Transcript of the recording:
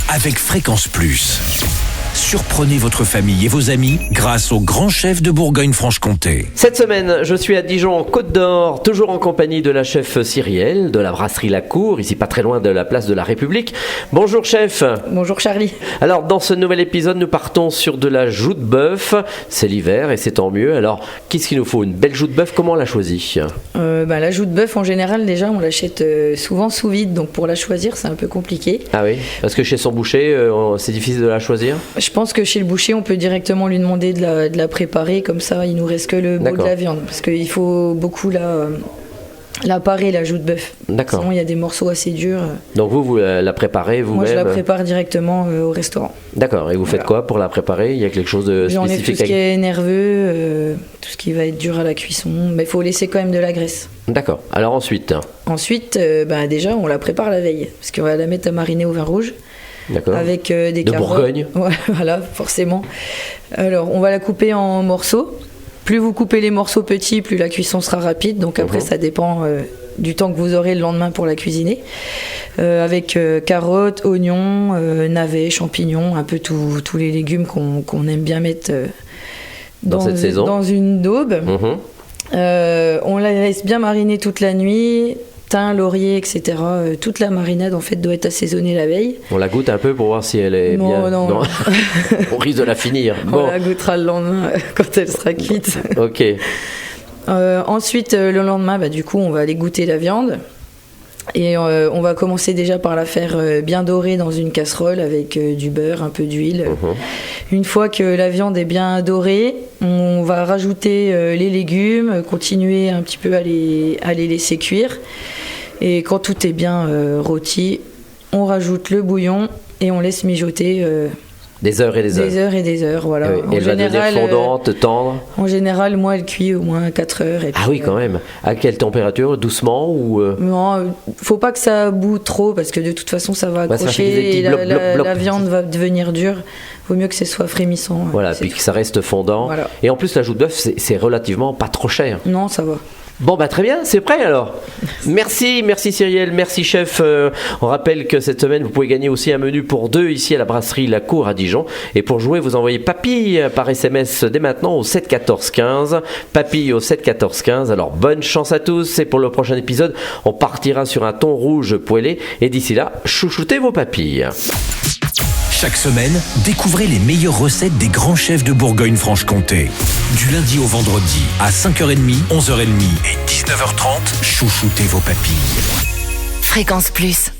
avec Fréquence Plus. Surprenez votre famille et vos amis grâce au grand chef de Bourgogne-Franche-Comté. Cette semaine, je suis à Dijon, en Côte d'Or, toujours en compagnie de la chef Cyrielle, de la brasserie La Cour, ici pas très loin de la place de la République. Bonjour chef. Bonjour Charlie. Alors dans ce nouvel épisode, nous partons sur de la joue de bœuf. C'est l'hiver et c'est tant mieux. Alors qu'est-ce qu'il nous faut? Une belle joue de bœuf, comment on la choisit? La joue de bœuf en général déjà on l'achète souvent sous vide, donc pour la choisir c'est un peu compliqué. Ah oui, parce que chez son boucher c'est difficile de la choisir? Je pense que chez le boucher on peut directement lui demander de la préparer, comme ça il nous reste que le bout de la viande, parce qu'il faut beaucoup la parer, la joue de bœuf. D'accord. Sinon il y a des morceaux assez durs. Donc vous la préparez vous-même? Moi je la prépare directement au restaurant. D'accord, et vous faites quoi pour la préparer? Il y a quelque chose de spécifique? J'enlève tout ce qui est nerveux, tout ce qui va être dur à la cuisson, mais il faut laisser quand même de la graisse. D'accord, alors ensuite? Ensuite, déjà on la prépare la veille, parce qu'on va la mettre à mariner au vin rouge. D'accord. Avec des carottes. De Bourgogne. Voilà, forcément. Alors, on va la couper en morceaux. Plus vous coupez les morceaux petits, plus la cuisson sera rapide. Donc après, ça dépend du temps que vous aurez le lendemain pour la cuisiner. Avec carottes, oignons, navets, champignons, un peu tous les légumes qu'on aime bien mettre dans cette saison. Dans une daube. On la laisse bien mariner toute la nuit. Thym, laurier, etc. Toute la marinade en fait doit être assaisonnée la veille. On la goûte un peu pour voir si elle est bien. Non. On risque de la finir. On la goûtera le lendemain quand elle sera cuite. Ok. Ensuite, le lendemain, du coup, on va aller goûter la viande. Et on va commencer déjà par la faire bien dorée dans une casserole avec du beurre, un peu d'huile. Une fois que la viande est bien dorée, on va rajouter les légumes, continuer un petit peu à les laisser cuire. Et quand tout est bien rôti, on rajoute le bouillon et on laisse mijoter des heures et des heures. Des heures et des heures, voilà. Et elle va devenir fondante, tendre? En général, moi, elle cuit au moins 4 heures. Et puis, oui, quand même. À quelle température? Doucement ou Non, faut pas que ça boue trop, parce que de toute façon, ça va accrocher et la viande va devenir dure. Vaut mieux que ce soit frémissant. Voilà, puis que ça reste fondant. Voilà. Et en plus, la joue de bœuf, c'est relativement pas trop cher. Non, ça va. Bon, très bien, c'est prêt alors. Merci Cyrielle, merci chef. On rappelle que cette semaine, vous pouvez gagner aussi un menu pour 2 ici à la brasserie La Cour à Dijon. Et pour jouer, vous envoyez Papy par SMS dès maintenant au 7 14 15. Papy au 7 14 15. Alors, bonne chance à tous. Et pour le prochain épisode, on partira sur un thon rouge poêlé. Et d'ici là, chouchoutez vos papilles. Chaque semaine, découvrez les meilleures recettes des grands chefs de Bourgogne-Franche-Comté. Du lundi au vendredi, à 5h30, 11h30 et 19h30, chouchoutez vos papilles. Fréquence Plus.